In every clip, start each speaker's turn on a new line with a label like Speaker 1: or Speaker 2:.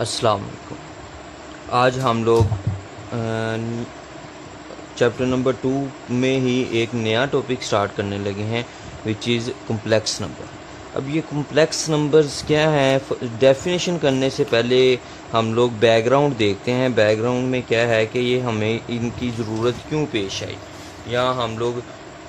Speaker 1: अस्सलाम वालेकुम। आज हम लोग चैप्टर नंबर 2 में ही एक नया टॉपिक स्टार्ट करने लगे हैं, विच इज़ कम्प्लेक्स नंबर। अब ये कम्प्लेक्स नंबर्स क्या है, डेफिनेशन करने से पहले हम लोग बैकग्राउंड देखते हैं। बैकग्राउंड में क्या है कि ये हमें इनकी ज़रूरत क्यों पेश आई, या हम लोग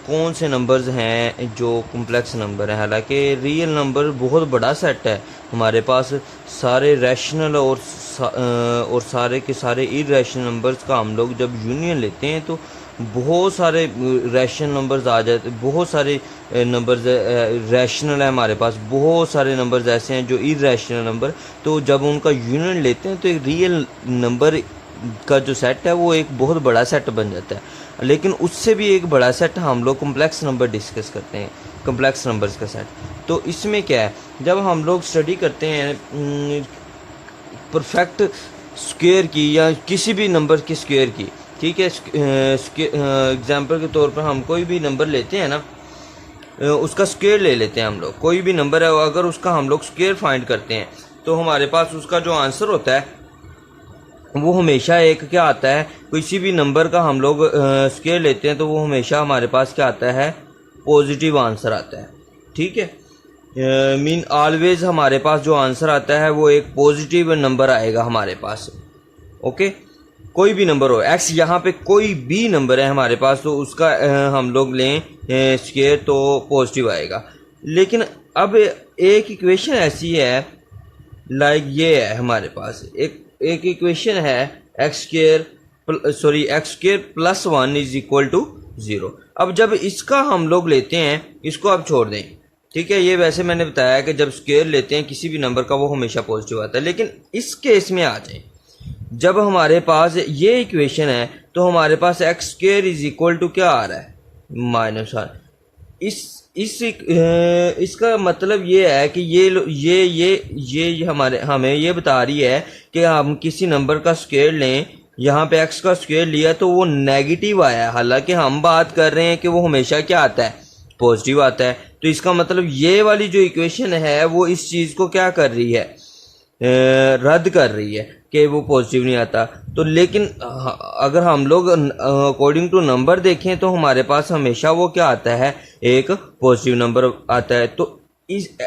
Speaker 1: कौन से नंबर्स हैं जो कम्प्लेक्स नंबर हैं। हालांकि रियल नंबर बहुत बड़ा सेट है हमारे पास, सारे रैशनल और सारे के सारे इरेशनल नंबर्स का हम लोग जब यूनियन लेते हैं तो बहुत सारे रैशनल नंबर्स आ जाते, बहुत सारे नंबर्स रैशनल है हमारे पास, बहुत सारे नंबर्स ऐसे हैं जो इरेशनल नंबर। तो जब उनका यूनियन लेते हैं तो एक रियल नंबर का जो सेट है वो एक बहुत बड़ा सेट बन जाता है। लेकिन उससे भी एक बड़ा सेट हम लोग कम्प्लेक्स नंबर डिस्कस करते हैं, कम्प्लेक्स नंबर्स का सेट। तो इसमें क्या है, जब हम लोग स्टडी करते हैं परफेक्ट स्क्वायर की या किसी भी नंबर की स्क्वायर की, ठीक है, एग्जांपल के तौर पर हम कोई भी नंबर लेते हैं ना, उसका स्क्वायर ले लेते हैं हम लोग। कोई भी नंबर है, अगर उसका हम लोग स्क्वायर फाइंड करते हैं तो हमारे पास उसका जो आंसर होता है वो हमेशा एक क्या आता है, किसी भी नंबर का हम लोग स्क्वायर लेते हैं तो वो हमेशा हमारे पास क्या आता है, पॉजिटिव आंसर आता है। ठीक है, मीन ऑलवेज हमारे पास जो आंसर आता है वो एक पॉजिटिव नंबर आएगा हमारे पास। ओके, कोई भी नंबर हो, एक्स यहाँ पे कोई भी नंबर है हमारे पास तो उसका हम लोग लें स्क्वायर तो पॉजिटिव आएगा। लेकिन अब एक इक्वेशन ऐसी है, लाइक ये है हमारे पास एक इक्वेशन है, x square plus 1 is equal to 0। अब जब इसका हम लोग लेते हैं, इसको अब छोड़ दें, ठीक है, ये वैसे मैंने बताया कि जब स्क्वायर लेते हैं किसी भी नंबर का वो हमेशा पॉजिटिव आता है। लेकिन इस केस में आ जाए, जब हमारे पास ये इक्वेशन है तो हमारे पास x square is equal to क्या आ रहा है, -1। इसका मतलब ये है कि ये हमें ये बता रही है कि हम किसी नंबर का स्क्वायर लें, यहाँ पे एक्स का स्क्वायर लिया तो वो नेगेटिव आया, हालांकि हम बात कर रहे हैं कि वो हमेशा क्या आता है, पॉजिटिव आता है। तो इसका मतलब ये वाली जो इक्वेशन है वो इस चीज़ को क्या कर रही है, रद्द कर रही है कि वो पॉजिटिव नहीं आता। तो लेकिन अगर हम लोग अकॉर्डिंग टू नंबर देखें तो हमारे पास हमेशा वो क्या आता है, एक पॉजिटिव नंबर आता है। तो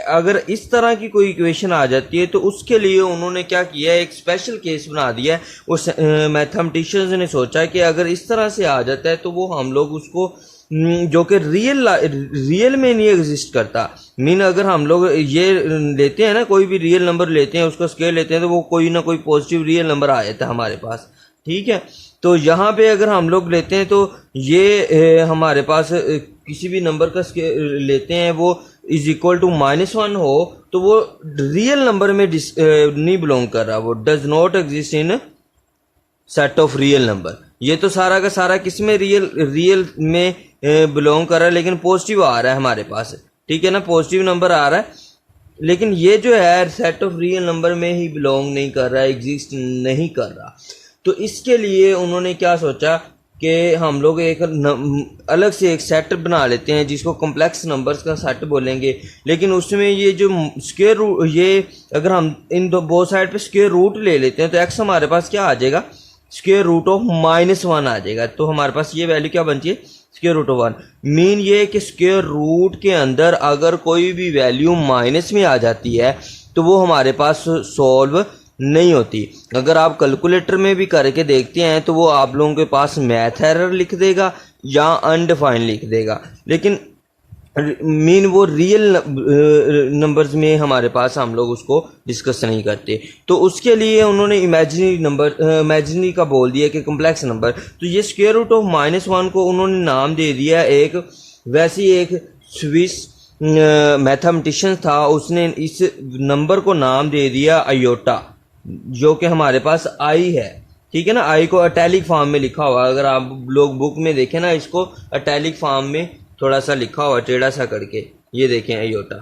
Speaker 1: अगर इस तरह की कोई इक्वेशन आ जाती है तो उसके लिए उन्होंने क्या किया है, एक स्पेशल केस बना दिया है। उस मैथमेटिशियंस ने सोचा कि अगर इस तरह से आ जाता है तो वो हम लोग उसको जो कि रियल में नहीं एग्जिस्ट करता, मीन अगर हम लोग ये लेते हैं ना, कोई भी रियल नंबर लेते हैं उसका स्केल लेते हैं तो वो कोई ना कोई पॉजिटिव रियल नंबर आ जाता है हमारे पास। ठीक है, तो यहाँ पे अगर हम लोग लेते हैं तो ये हमारे पास किसी भी नंबर का स्केल लेते हैं वो इज इक्वल टू -1 हो तो वो रियल नंबर में नहीं बिलोंग कर रहा, वो does not exist in set of real number. ये तो सारा का सारा किस में, रियल में बिलोंग कर रहा है, लेकिन पॉजिटिव आ रहा है हमारे पास, ठीक है ना, पॉजिटिव नंबर आ रहा है। लेकिन ये जो है सेट ऑफ रियल नंबर में ही बिलोंग नहीं कर रहा है, एग्जिस्ट नहीं कर रहा। तो इसके लिए उन्होंने क्या सोचा कि हम लोग एक अलग से एक सेट बना लेते हैं जिसको कम्प्लेक्स नंबर्स का सेट बोलेंगे। लेकिन उसमें ये जो स्क्वायर रूट, ये अगर हम इन दो साइड पे स्क्वायर रूट ले लेते हैं तो एक्स हमारे पास क्या आ जाएगा, स्क्वायर रूट ऑफ -1 आ जाएगा। तो हमारे पास ये वैल्यू क्या बनती है, स्क्वायर रूट ऑफ 1। मीन ये कि स्क्वायर रूट के अंदर अगर कोई भी वैल्यू माइनस में आ जाती है तो वो हमारे पास सॉल्व नहीं होती। अगर आप कैलकुलेटर में भी करके देखते हैं तो वो आप लोगों के पास मैथ एरर लिख देगा या अनडिफाइंड लिख देगा। लेकिन मीन वो रियल नंबर्स में हमारे पास हम लोग उसको डिस्कस नहीं करते। तो उसके लिए उन्होंने इमेजिनरी का बोल दिया कि कम्प्लेक्स नंबर। तो ये स्क्वायर रूट ऑफ -1 को उन्होंने नाम दे दिया एक, वैसी एक स्विस मैथमेटिशियन था, उसने इस नंबर को नाम दे दिया आयोटा, जो कि हमारे पास आई है। ठीक है ना, आई को अटैलिक फॉर्म में लिखा हुआ, अगर आप लोग बुक में देखें ना, इसको अटैलिक फॉर्म में थोड़ा सा लिखा हुआ टेढ़ा सा करके, ये देखें आयोटा,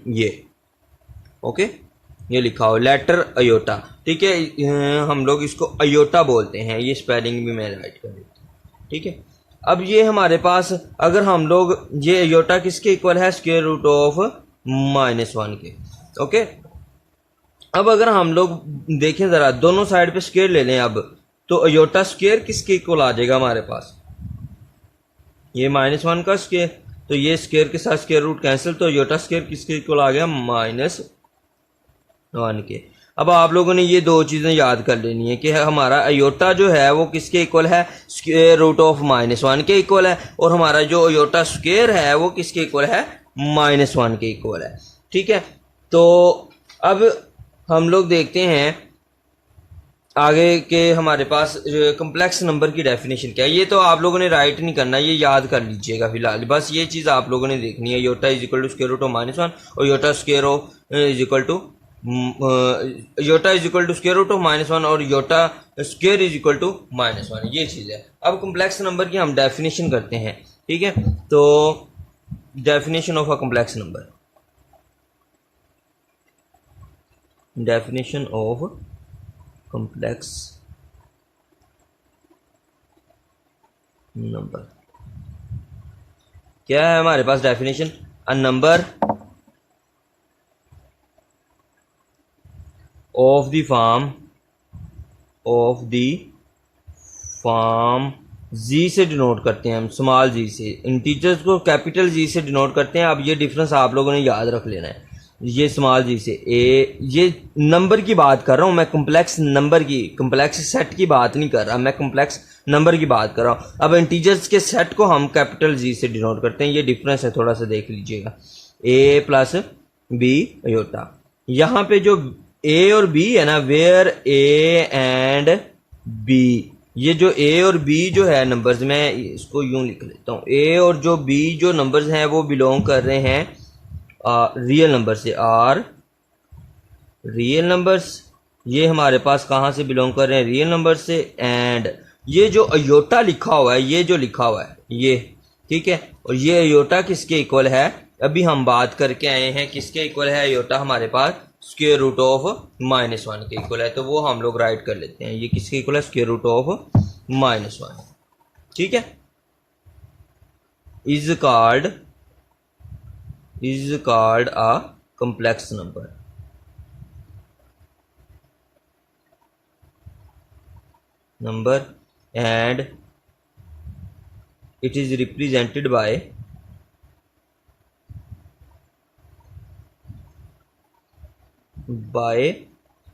Speaker 1: ये ओके, ये लिखा हुआ लेटर आयोटा। ठीक है, हम लोग इसको आयोटा बोलते हैं, ये स्पेलिंग भी मैं राइट कर देता हूँ। ठीक है, अब ये हमारे पास अगर हम लोग ये आयोटा किसके इक्वल है, स्क्वायर रूट ऑफ -1 के। ओके, अब अगर हम लोग देखें ज़रा, दोनों साइड पे स्क्वायर ले लें अब, तो अयोटा स्क्वायर किसके इक्वल आ जाएगा हमारे पास, ये -1 का स्क्वायर, तो ये स्क्वायर के साथ स्क्वायर रूट कैंसिल, तो अयोटा स्क्वायर किसके इक्वल आ गया, -1 के। अब आप लोगों ने ये दो चीज़ें याद कर लेनी है कि हमारा अयोटा जो है वो किसके इक्वल है, स्क्वायर रूट ऑफ -1 के इक्वल है, और हमारा जो अयोटा स्क्वायर है वो किसके इक्वल है, -1 के इक्वल है। ठीक है, तो अब हम लोग देखते हैं आगे के हमारे पास कम्प्लेक्स नंबर की डेफिनेशन क्या है। ये तो आप लोगों ने राइट नहीं करना, ये याद कर लीजिएगा फिलहाल, बस ये चीज़ आप लोगों ने देखनी है। Iota is equal to square root of -1 और iota square of is equal to iota is equal to square root of -1 और iota square is equal to -1, ये चीज़ है। अब कम्प्लेक्स नंबर की हम डेफिनेशन करते हैं। ठीक है, तो definition of a complex number, definition of complex number क्या है हमारे पास definition, a number of the form z से डिनोट करते हैं हम, स्मॉल जी से, इंटीजर्स को कैपिटल जी से डिनोट करते हैं। अब ये डिफरेंस आप लोगों ने याद रख लेना है, ये स्मॉल जी से ये नंबर की बात कर रहा हूँ मैं, कम्प्लेक्स नंबर की, कम्प्लेक्स सेट की बात नहीं कर रहा मैं, कम्प्लेक्स नंबर की बात कर रहा हूँ। अब इंटीजर्स के सेट को हम कैपिटल जी से डिनोट करते हैं, ये डिफरेंस है, थोड़ा सा देख लीजिएगा। ए प्लस बी अयोटा, यहाँ पे जो ए और बी है ना, वेयर ए एंड बी, ये जो ए और बी जो है नंबर्स, मैं इसको यूं लिख लेता हूँ, ए और जो बी जो नंबर्स हैं वो बिलोंग कर रहे हैं रियल नंबर से, आर रियल नंबर्स, ये हमारे पास कहाँ से बिलोंग कर रहे हैं, रियल नंबर से। एंड ये जो अयोटा लिखा हुआ है, ये जो लिखा हुआ है ये, ठीक है, और ये अयोटा किसके इक्वल है, अभी हम बात करके आए हैं किसके इक्वल है, अयोटा हमारे पास स्क्वायर रूट ऑफ -1 के इक्वल है, तो वो हम लोग राइट कर लेते हैं, ये किसके इक्वल है, स्क्वायर रूट ऑफ -1। ठीक है, is called a complex number and it is represented by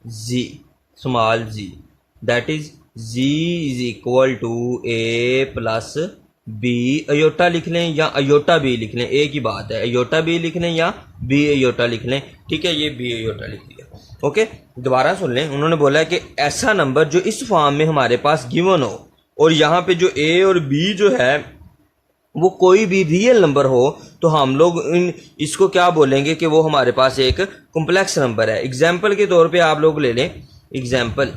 Speaker 1: z, small z, that is z is equal to a plus b iota लिख लें या अयोटा बी लिख लें, एक ही बात है, अयोटा बी लिख लें या बी अयोटा लिख लें। ठीक है, ये बी अयोटा लिख लिया। ओके, दोबारा सुन लें, उन्होंने बोला है कि ऐसा नंबर जो इस फॉर्म में हमारे पास गिवन हो और यहाँ पे जो ए और बी जो है वो कोई भी रियल नंबर हो, तो हम लोग इसको क्या बोलेंगे कि वो हमारे पास एक कॉम्प्लेक्स नंबर है। एग्जाम्पल के तौर पर आप लोग ले लें, एग्जाम्पल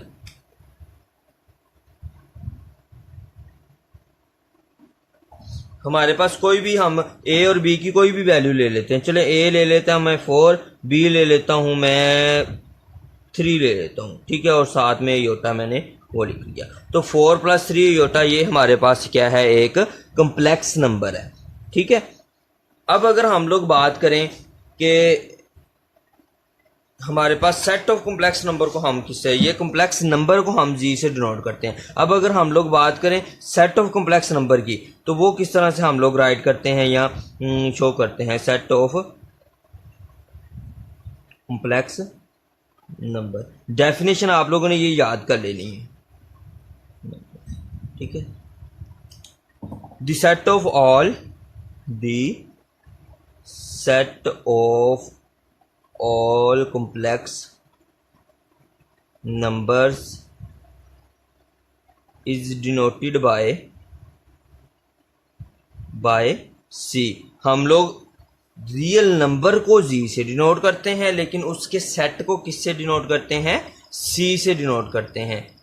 Speaker 1: हमारे पास कोई भी, हम ए और बी की कोई भी वैल्यू ले लेते हैं, चले ए ले लेता हूँ मैं 4, बी ले लेता हूँ मैं 3 ले लेता हूँ। ठीक है, और साथ में योटा मैंने वो लिख लिया, तो 4 + 3 योटा ये हमारे पास क्या है, एक कम्प्लेक्स नंबर है। ठीक है, अब अगर हम लोग बात करें कि हमारे पास सेट ऑफ कॉम्प्लेक्स नंबर को हम किससे, ये कॉम्प्लेक्स नंबर को हम जी से डिनोट करते हैं। अब अगर हम लोग बात करें सेट ऑफ कॉम्प्लेक्स नंबर की, तो वो किस तरह से हम लोग राइट करते हैं या शो करते हैं, set of complex number. Definition आप लोगों ने ये याद कर लेनी है। ठीक है, the set of all complex numbers is denoted by C। हम लोग रियल नंबर को जी से डिनोट करते हैं, लेकिन उसके सेट को किससे डिनोट करते हैं, C से डिनोट करते हैं,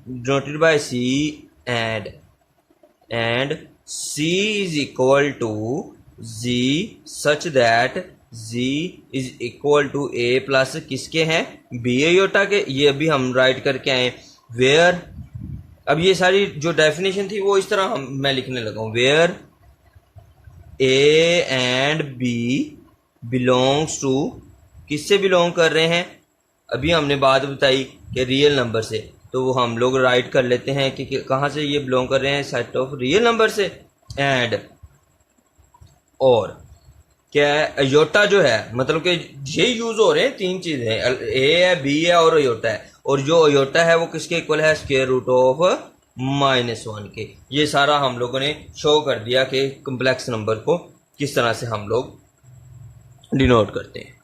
Speaker 1: denoted by C and C is equal to Z such that Z is equal to A plus किसके हैं, बी अयोटा के। ये अभी हम राइट करके आए, वेयर, अब ये सारी जो डेफिनेशन थी वो इस तरह मैं लिखने लगा हूँ, where A and B belongs to, किससे बिलोंग कर रहे हैं, अभी हमने बात बताई कि रियल नंबर से, तो वो हम लोग राइट कर लेते हैं कि कहाँ से ये बिलोंग कर रहे हैं, सेट ऑफ रियल नंबर से। एंड और क्या है, अयोटा जो है मतलब कि ये यूज हो रहे हैं तीन चीजें, ए है, बी है और अयोटा है। और जो अयोटा है वो किसके इक्वल है, स्क्वायर रूट ऑफ -1 के। ये सारा हम लोगों ने शो कर दिया कि कम्प्लेक्स नंबर को किस तरह से हम लोग डिनोट करते हैं।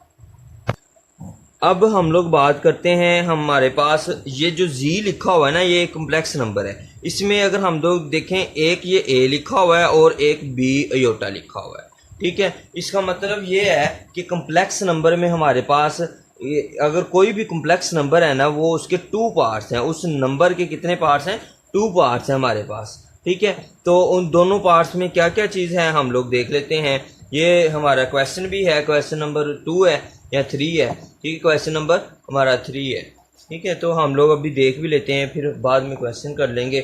Speaker 1: अब हम लोग बात करते हैं, हमारे पास ये जो z लिखा हुआ है ना, ये कम्प्लेक्स नंबर है। इसमें अगर हम लोग देखें, एक ये a लिखा हुआ है और एक b अयोटा लिखा हुआ है, ठीक है। इसका मतलब ये है कि कम्प्लेक्स नंबर में हमारे पास अगर कोई भी कम्प्लेक्स नंबर है ना, वो उसके 2 पार्ट्स हैं। उस नंबर के कितने पार्ट्स हैं, 2 पार्ट्स हैं हमारे पास, ठीक है। तो उन दोनों पार्ट्स में क्या क्या चीज़ है हम लोग देख लेते हैं। ये हमारा क्वेश्चन भी है, क्वेश्चन नंबर 2 है या 3 है, ठीक है। क्वेश्चन नंबर हमारा 3 है, ठीक है। तो हम लोग अभी देख भी लेते हैं, फिर बाद में क्वेश्चन कर लेंगे।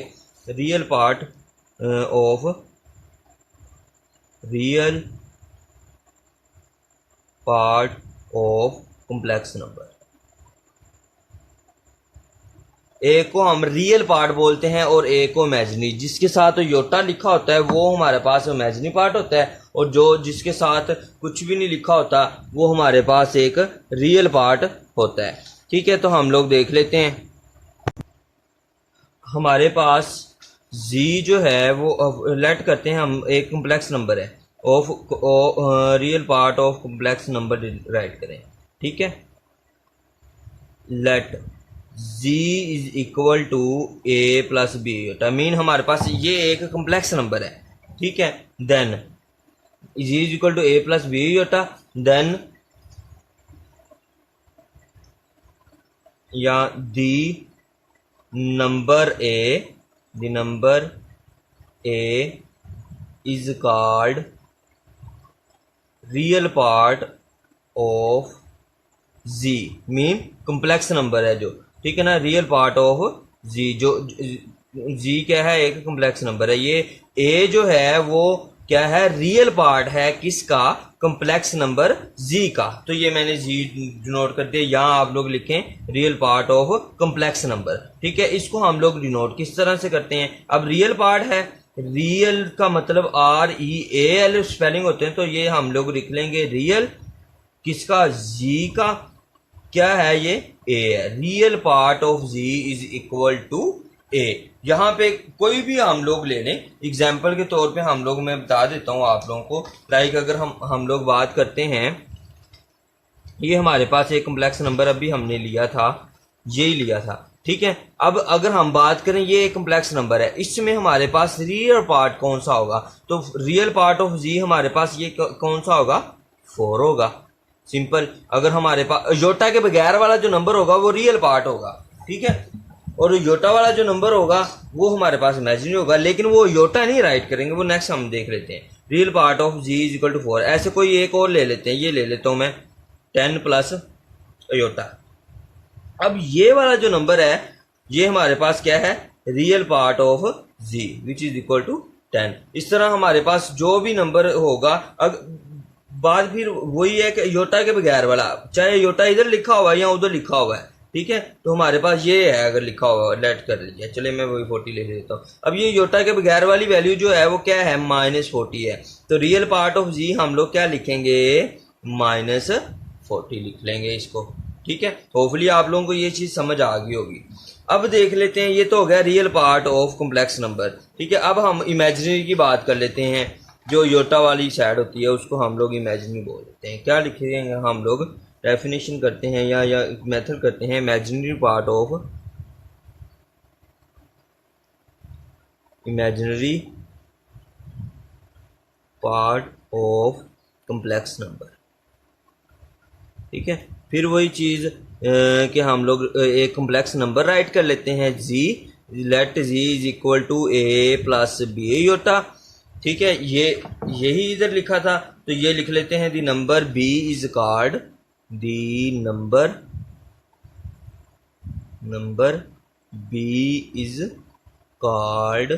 Speaker 1: Real part of complex number. एक को हम रियल पार्ट बोलते हैं और एक को इमेजिनरी। जिसके साथ योटा लिखा होता है वो हमारे पास इमेजिनरी पार्ट होता है, और जो जिसके साथ कुछ भी नहीं लिखा होता वो हमारे पास एक रियल पार्ट होता है, ठीक है। तो हम लोग देख लेते हैं। हमारे पास z जो है वो लेट करते हैं हम, एक कम्प्लेक्स नंबर है, of real part of complex number write करें, ठीक है। Let z is equal to a plus b iota, mean हमारे पास ये एक कम्प्लेक्स नंबर है, ठीक है। Then z is equal to a plus b iota, then या the number a is called real part of z, mean complex number है जो, ठीक है ना। रियल पार्ट ऑफ z, जो z क्या है, एक कम्प्लेक्स नंबर है। ये a जो है वो क्या है, रियल पार्ट है किसका, कम्प्लेक्स नंबर z का। तो ये मैंने z डिनोट कर दिया, यहाँ आप लोग लिखें real part of complex number, ठीक है। इसको हम लोग डिनोट किस तरह से करते हैं। अब रियल पार्ट है, रियल का मतलब REAL स्पेलिंग होते हैं, तो ये हम लोग लिख लेंगे रियल किसका, z का। क्या है ये, a है। Real part of z is equal to a। यहाँ पे कोई भी हम लोग ले लें, एग्जाम्पल के तौर पे हम लोग, मैं बता देता हूँ आप लोगों को। लाइक अगर हम लोग बात करते हैं, ये हमारे पास एक कम्प्लेक्स नंबर अभी हमने लिया था, यही लिया था, ठीक है। अब अगर हम बात करें, ये एक कम्प्लेक्स नंबर है, इसमें हमारे पास रियल पार्ट कौन सा होगा, तो रियल पार्ट ऑफ z हमारे पास ये कौन सा होगा, 4 होगा, सिंपल। अगर हमारे पास योटा के बगैर वाला जो नंबर होगा वो रियल पार्ट होगा, ठीक है। और योटा वाला जो नंबर होगा वो हमारे पास इमेजिनरी होगा, लेकिन वो योटा नहीं राइट करेंगे, वो नेक्स्ट हम देख लेते हैं। Real part of z is equal to 4। ऐसे कोई एक और ले लेते हैं, ये ले लेता हूं मैं 10 प्लस योटा। अब ये वाला जो नंबर है ये हमारे पास क्या है, real part of z which is equal to 10। इस तरह हमारे पास जो भी नंबर होगा, बात फिर वही है कि योटा के बगैर वाला, चाहे योटा इधर लिखा हुआ है या उधर लिखा हुआ है, ठीक है। तो हमारे पास ये है, अगर लिखा हुआ लेट कर लीजिए, चले मैं वही 40 ले लेता हूँ। अब ये योटा के बगैर वाली वैल्यू जो है वो क्या है, -40 है। तो रियल पार्ट ऑफ z हम लोग क्या लिखेंगे, -40 लिख लेंगे इसको, ठीक है। होपफुली आप लोगों को ये चीज समझ आ गई होगी। अब देख लेते हैं, ये तो हो गया real part of complex number, ठीक है। अब हम इमेजिनरी की बात कर लेते हैं। जो योटा वाली साइड होती है उसको हम लोग इमेजिनरी बोल देते हैं। क्या लिखेंगे हम लोग, डेफिनेशन करते हैं या मेथड करते हैं, imaginary part of complex number, ठीक है। फिर वही चीज कि हम लोग एक कॉम्प्लेक्स नंबर राइट कर लेते हैं, z, let z is equal to a plus b iota, ठीक है। ये यही इधर लिखा था, तो ये लिख लेते हैं, the number b is called, the number b is called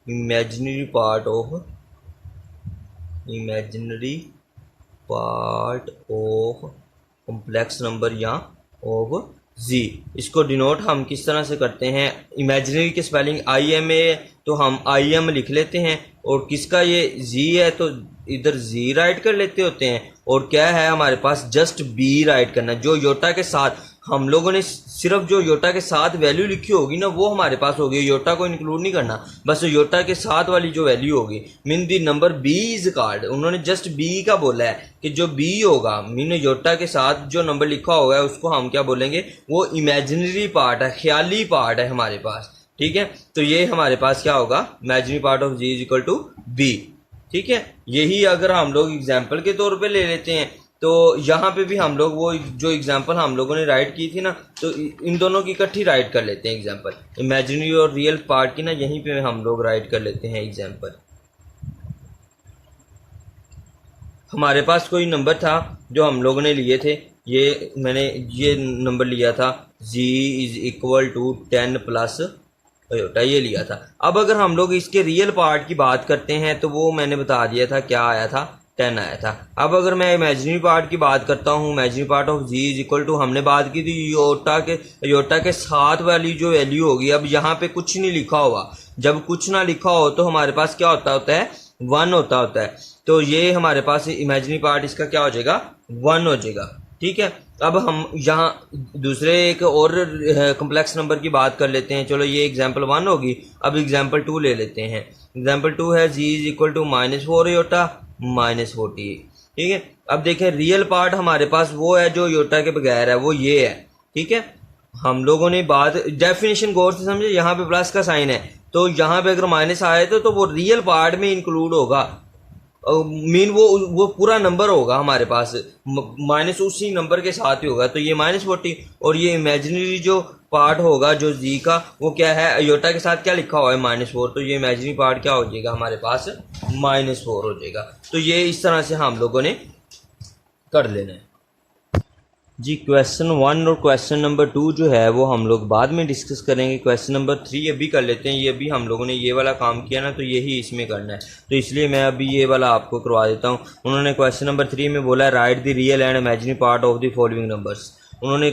Speaker 1: imaginary part of complex number या ऑफ जी। इसको डिनोट हम किस तरह से करते हैं, इमेजिनरी की स्पेलिंग आई एम ए तो हम आई एम लिख लेते हैं, और किसका ये जी है तो इधर जी राइट कर लेते होते हैं, और क्या है हमारे पास जस्ट बी राइट करना। जो योटा के साथ हम लोगों ने सिर्फ जो योटा के साथ वैल्यू लिखी होगी ना वो हमारे पास होगी, योटा को इंक्लूड नहीं करना, बस योटा के साथ वाली जो वैल्यू होगी। Mean the number b is card, उन्होंने जस्ट बी का बोला है कि जो बी होगा मीन योटा के साथ जो नंबर लिखा होगा है उसको हम क्या बोलेंगे, वो इमेजिनरी पार्ट है, ख्याली पार्ट है हमारे पास। ठीक है, तो ये हमारे पास क्या होगा, imaginary part of z is equal to b. ठीक है, यही अगर हम लोग एग्जाम्पल के तौर पे ले लेते हैं तो यहाँ पे भी हम लोग वो जो एग्जांपल हम लोगों ने राइट की थी ना, तो इन दोनों की इकट्ठी राइट कर लेते हैं एग्जांपल, इमेजिनरी और रियल पार्ट की ना यहीं पे हम लोग राइट कर लेते हैं एग्जांपल। हमारे पास कोई नंबर था जो हम लोगों ने लिए थे, ये मैंने ये नंबर लिया था z is equal to 10 plus iota, ये लिया था। अब अगर हम लोग इसके रियल पार्ट की बात करते हैं तो वो मैंने बता दिया था क्या आया था, 10 आया था। अब अगर मैं इमेजिनरी पार्ट की बात करता हूँ, imaginary part of z is equal to, हमने बात की थी योटा के साथ वाली जो वैल्यू होगी। अब यहाँ पे कुछ नहीं लिखा होगा, जब कुछ ना लिखा हो तो हमारे पास क्या होता है 1 होता है। तो ये हमारे पास इमेजिनरी पार्ट इसका क्या हो जाएगा, 1 हो जाएगा। ठीक है, अब हम यहाँ दूसरे एक और कम्प्लेक्स नंबर की बात कर लेते हैं। चलो ये एग्जाम्पल 1 होगी, अब एग्जाम्पल 2 ले लेते हैं। एग्जाम्पल 2 है जी इज इक्वल टू -4 योटा -40। ठीक है, अब देखें रियल पार्ट हमारे पास वो है जो योटा के बगैर है, वो ये है। ठीक है, हम लोगों ने बात डेफिनेशन गौर से समझे, यहाँ पे प्लस का साइन है तो यहाँ पे अगर माइनस आए तो वो रियल पार्ट में इंक्लूड होगा, मीन वो पूरा नंबर होगा हमारे पास, माइनस उसी नंबर के साथ ही होगा। तो ये -40 और ये इमेजिनरी जो पार्ट होगा जो जी का वो क्या है, अयोटा के साथ क्या लिखा हुआ है -4, तो ये इमेजिनरी पार्ट क्या हो जाएगा हमारे पास -4 हो जाएगा। तो ये इस तरह से हम लोगों ने कर लेना है जी। क्वेश्चन 1 और क्वेश्चन नंबर 2 जो है वो हम लोग बाद में डिस्कस करेंगे। क्वेश्चन नंबर 3 अभी कर लेते हैं, ये भी हम लोगों ने ये वाला काम किया ना तो यही इसमें करना है, तो इसलिए मैं अभी ये वाला आपको करवा देता हूँ। उन्होंने क्वेश्चन नंबर 3 में बोला है right the real and imaginary part of the following numbers. उन्होंने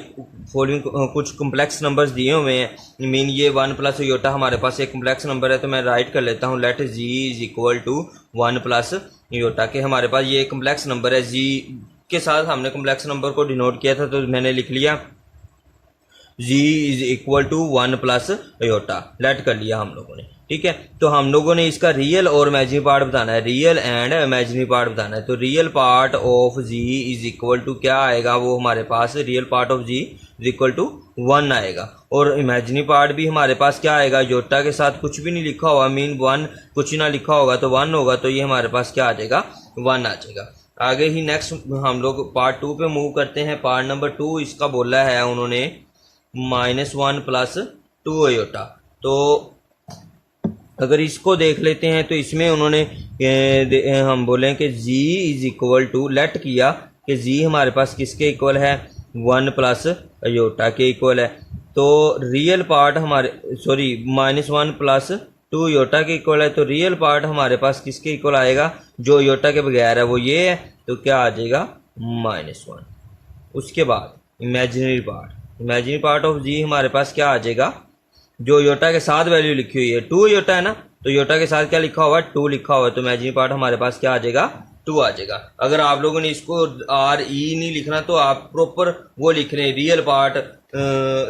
Speaker 1: फॉलोइंग कुछ कम्प्लेक्स नंबर्स दिए हुए हैं, मीन ये 1 प्लस योटा हमारे पास एक कम्प्लेक्स नंबर है, तो मैं राइट कर लेता हूँ let z is equal to 1 plus iota के हमारे पास ये कम्प्लेक्स नंबर है। जी के साथ हमने कम्प्लेक्स नंबर को डिनोट किया था तो मैंने लिख लिया z is equal to 1 plus iota, let कर लिया हम लोगों ने। ठीक है, तो हम लोगों ने इसका रियल और इमेजिनरी पार्ट बताना है, रियल एंड इमेजिनरी पार्ट बताना है। तो real part of z is equal to क्या आएगा, वो हमारे पास real part of z is equal to 1 आएगा, और इमेजिनरी पार्ट भी हमारे पास क्या आएगा, योटा के साथ कुछ भी नहीं लिखा हुआ, मीन 1 कुछ ना लिखा होगा तो 1 होगा, तो ये हमारे पास क्या आ जाएगा 1 आ जाएगा। आगे ही नेक्स्ट हम लोग पार्ट 2 पे मूव करते हैं। पार्ट नंबर 2 इसका बोला है उन्होंने -1 प्लस 2 अयोटा। तो अगर इसको देख लेते हैं तो इसमें उन्होंने हम बोलें कि जी इज इक्वल टू, लेट किया कि जी हमारे पास किसके इक्वल है, 1 प्लस अयोटा के इक्वल है। तो रियल पार्ट हमारे -1 प्लस 2 योटा के इक्वल है, तो रियल पार्ट हमारे पास किसके इक्वल आएगा, जो योटा के बगैर है वो ये है, तो क्या आ जाएगा -1। उसके बाद इमेजिनरी पार्ट ऑफ जी हमारे पास क्या आ जाएगा, जो योटा के साथ वैल्यू लिखी हुई है 2 योटा है ना, तो योटा के साथ क्या लिखा हुआ है 2 लिखा हुआ है, तो इमेजिनरी पार्ट हमारे पास क्या आ जाएगा 2 आ जाएगा। अगर आप लोगों ने इसको RE नहीं लिखना तो आप प्रॉपर वो लिख रहे हैं real part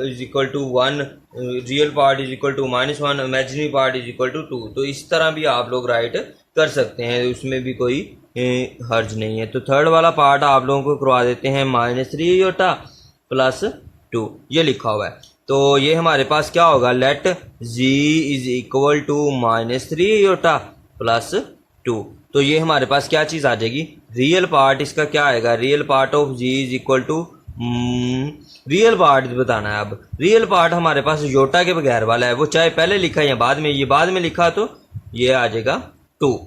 Speaker 1: is equal to 1, real part is equal to -1, imaginary part is equal to 2। तो इस तरह भी आप लोग राइट कर सकते हैं, उसमें भी कोई हर्ज नहीं है। तो थर्ड वाला पार्ट आप लोगों को करवा देते हैं -3 योटा प्लस 2, ये लिखा हुआ है। तो ये हमारे पास क्या होगा, let z is equal to -3 iota plus 2। तो ये हमारे पास क्या चीज़ आ जाएगी, रियल पार्ट इसका क्या आएगा, real part of z is equal to, real part बताना है। अब रियल पार्ट हमारे पास योटा के बगैर वाला है, वो चाहे पहले लिखा है या बाद में, ये बाद में लिखा तो ये आ जाएगा 2।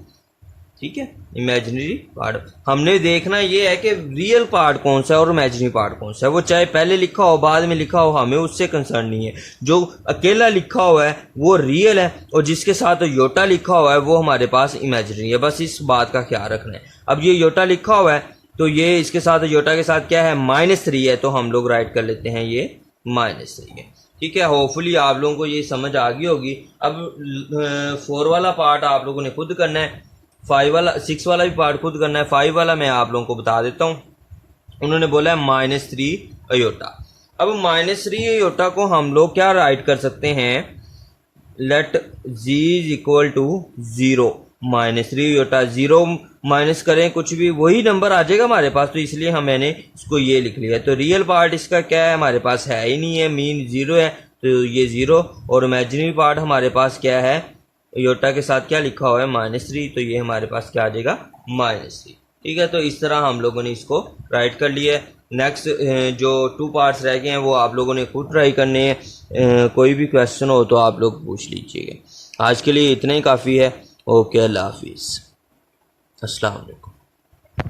Speaker 1: ठीक है, इमेजिनरी पार्ट हमने देखना ये है कि रियल पार्ट कौन सा है और इमेजिनरी पार्ट कौन सा है, वो चाहे पहले लिखा हो बाद में लिखा हो, हमें उससे कंसर्न नहीं है। जो अकेला लिखा हुआ है वो रियल है और जिसके साथ योटा लिखा हुआ है वो हमारे पास इमेजिनरी है, बस इस बात का ख्याल रखना है। अब ये योटा लिखा हुआ है तो ये इसके साथ योटा के साथ क्या है -3 है, तो हम लोग राइट कर लेते हैं ये -3 है। ठीक है, होपफुली आप लोगों को ये समझ आ गई होगी। अब 4 वाला पार्ट आप लोगों ने खुद करना है, 6 वाला भी पार्ट खुद करना है। 5 वाला मैं आप लोगों को बता देता हूँ। उन्होंने बोला है -3 अयोटा। अब -3 अयोटा को हम लोग क्या राइट कर सकते हैं, let z is equal to 0, -3 iota 0 minus करें कुछ भी वही नंबर आ जाएगा हमारे पास, तो इसलिए मैंने इसको ये लिख लिया। तो रियल पार्ट इसका क्या है, हमारे पास है ही नहीं है, मीन 0 है, तो ये 0। और इमेजिनरी पार्ट हमारे पास क्या है, अयोटा के साथ क्या लिखा हुआ है -3, तो ये हमारे पास क्या आ जाएगा -3। ठीक है, तो इस तरह हम लोगों ने इसको राइट कर लिया है। नेक्स्ट जो 2 पार्ट्स रह गए हैं वो आप लोगों ने खुद ट्राई करने हैं। कोई भी क्वेश्चन हो तो आप लोग पूछ लीजिएगा। आज के लिए इतना ही काफ़ी है। ओके, अल्लाह हाफिज़, अस्सलाम वालेकुम।